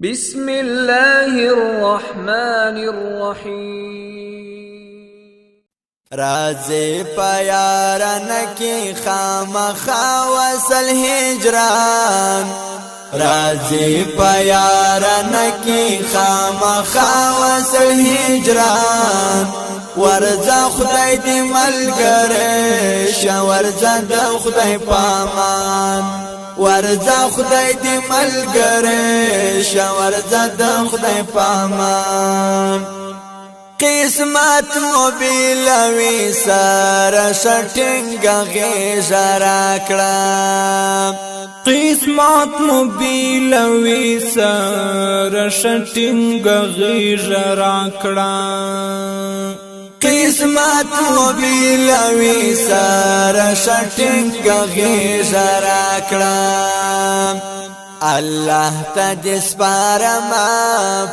بسم الله الرحمن الرحيم رازي پيارنكي خامخا وصل هجران رازي پيارنكي خامخا وصل هجران ورزا خدای دی ملګری شه ورزا د خدای پامان ورزا خدای دی ملګری شه ورزا د خدای پامان قسمت موبیلوی سر شټینګ غیژرا کړه قسمت موبیلوی سر شټینګ غیژرا کړه قسمت موبیلوی سر شټینګ غیژرا کړه الله ته سپارما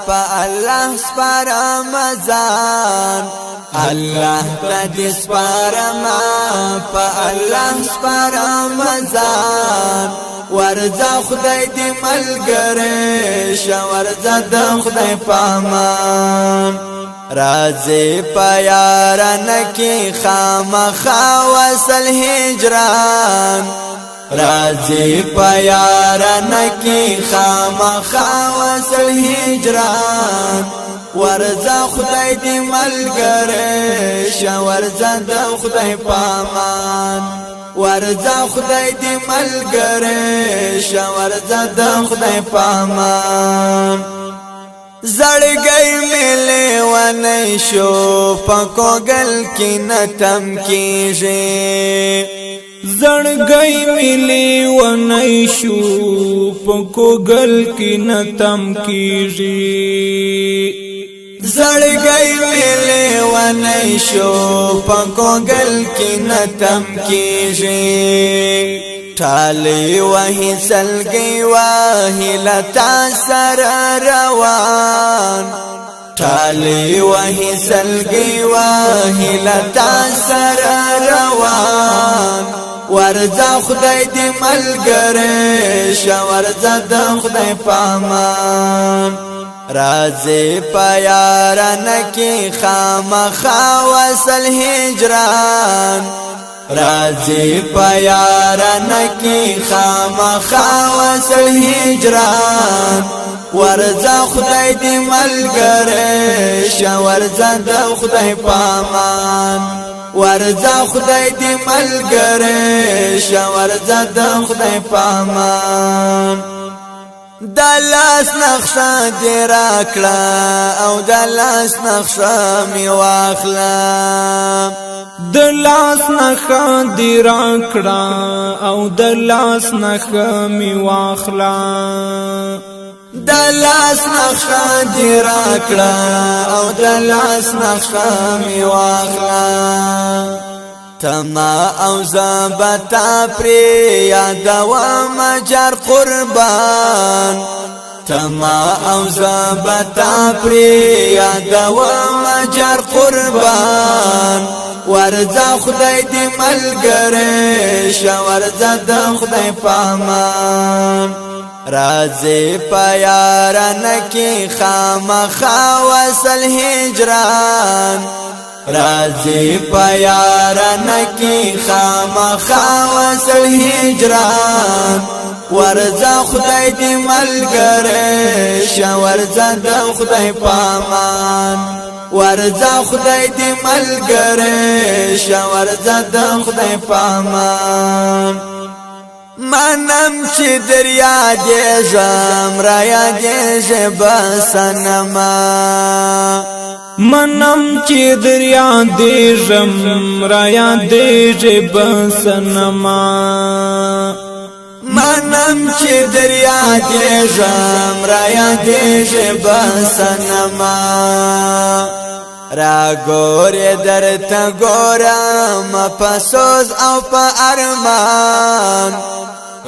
په الله سپارما ځان الله ته سپارما په الله سپارما ځان ورزا خدای دې ملګری شه ورزا د خدای پامان رازي پيارنكي خامخا وصل هجران رازي پيارنكي خامخا وصل هجران ورزا خدای دې ملګری شه ورزا د خدای پامان ورزا خدای دې ملګری شه ورزا د خدای پامان زړګي ملي ونی شو پکوګل کې نتم کیږي زړګي ملي ونی شو پکوګل کې نتم کیږي زړګي ملي ونی شو پکوګل کې نتم کیږي ټالي وهي سلګي وهي لتا سر روان ټالي وهي سلګي وهي لتا سر روان ورزا خدای دې ملګری شه ورزا د خدای پامان رازي پيارنكي خامخا وصل هجران رازي پيارنكي خامخا وصل هجران ورزا خدای دې ملګری شه ورزا د خدای پامان ورزا خدای دې ملګری شه ورزا د خدای پامان دلاس نقشه دې راکړه او دلاس نقشه می واخله دلاس نخا دی راکړه او دلاس نخا می واخلا دلاس نخا دی راکړه او دلاس نخا می واخلا تما او زبتا پر یاد و مجر قربان تما او زبتا پر یاد و مجر قربان ورزا خدای دې ملګری شه ورزا د خدای پامان رازي پيارنكي خامخا وصل هجران رازي پيارنكي خامخا وصل هجران ورزا خدای دې ملګری شه ورزا د خدای پامان ورزا خدای دې ملګری شه ورزا د خدای پامان منم چې دریا دې زم را یادې بسنما منم چې دریا دې زم را یادې بسنما منم چې دریا دې زم را یادې بسنما را ګورې درته ګورم په سوز او په ارمان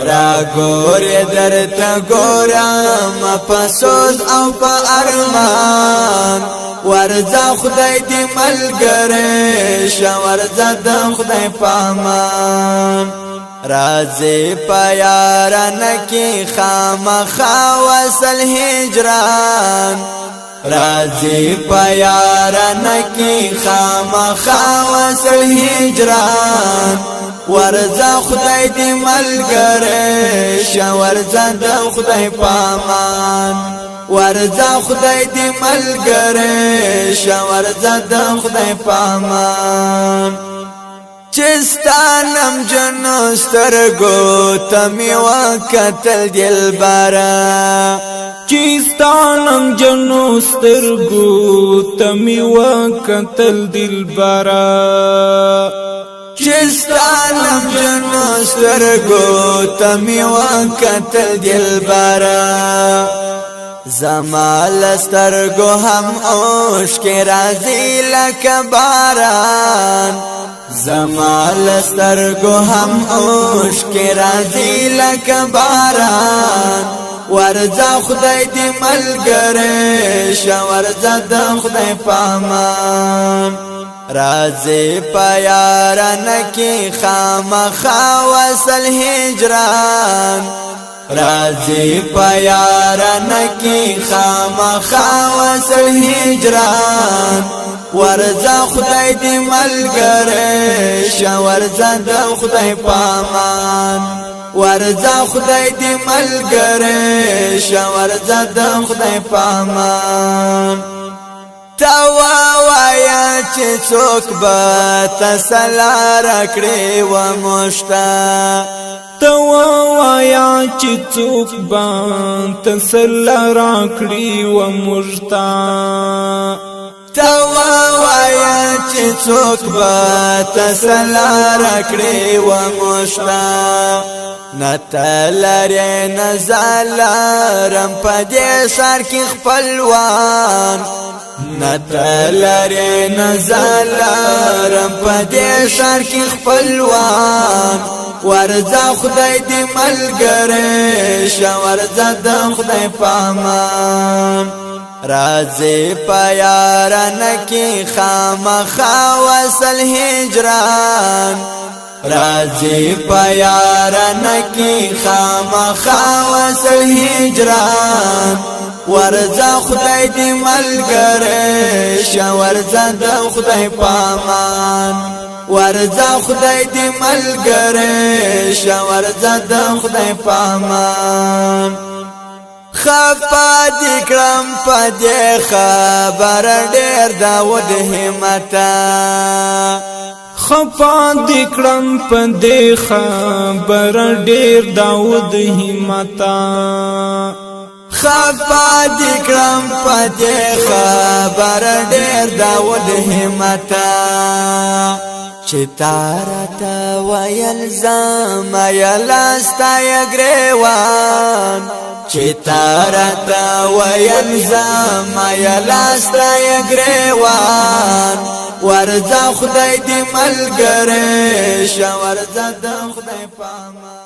را ګورې درته ګورم په سوز او په ارمان ورزا خدای دې ملګری شه ورزا د خدای پامان رازی پیاران کی خامخا وصل هجران رازی پیاران کی خامخا وصل هجران ورزا خدای دی ملګری شه ورزا د خدای پامان ورزا خدای دی ملګری شه ورزا د خدای پامان چستانم جنو سترگو تمی وکتل دلبرا چستانم جنو سترگو تمی وکتل دلبرا چستانم جنو سترگو تمی وکتل دلبرا زمال سترگو هم اوش کی رازی لک باران زمال سترگو هم اوش کی رازی لک باران ورزا خدای دی ملګری شه ورزا د خدای پامان رازی پیاران کی خامخا وصل هجران رازی پیاران کی خامخا وصل هجران ورزا خدای دی ملګری شه ورزا د خدای پامان ورزا خدای دی ملګری شه ورزا د خدای پامان توا وایا چې څوک به تسلا راکړي و مشتا توا وایا چې څوک به تسلا راکړي و مشتا توا وایا چې څوک به تسلا راکړي و مشتا نتلری نزالرم په دې سر کې خپلوان نتلری نزالرم په دې سر کې خپلوان ورزا خدای دی ملګری شه ورزا د خدای پامان رازی پیاران کی خامخا وصل هجران رازی پیاران کی خامخا وصل هجران ورزا خدای دی ملګری شه ورزا د خدای پامان ورزا خدای دی ملګری شه ورزا د خدای پامان خفا دی کړم په دې خبر ډېر داود همتا خفا دی کړم په دې خبر ډېر داود همتا خفا دی کړم په دې خبر ډېر داود همتا چې تارتا ویل زما یلاستا یګریوان چې تارتا ویل زما یلاستا یګریوان ورزا خدای دی ملګری شه ورزا د خدای پامان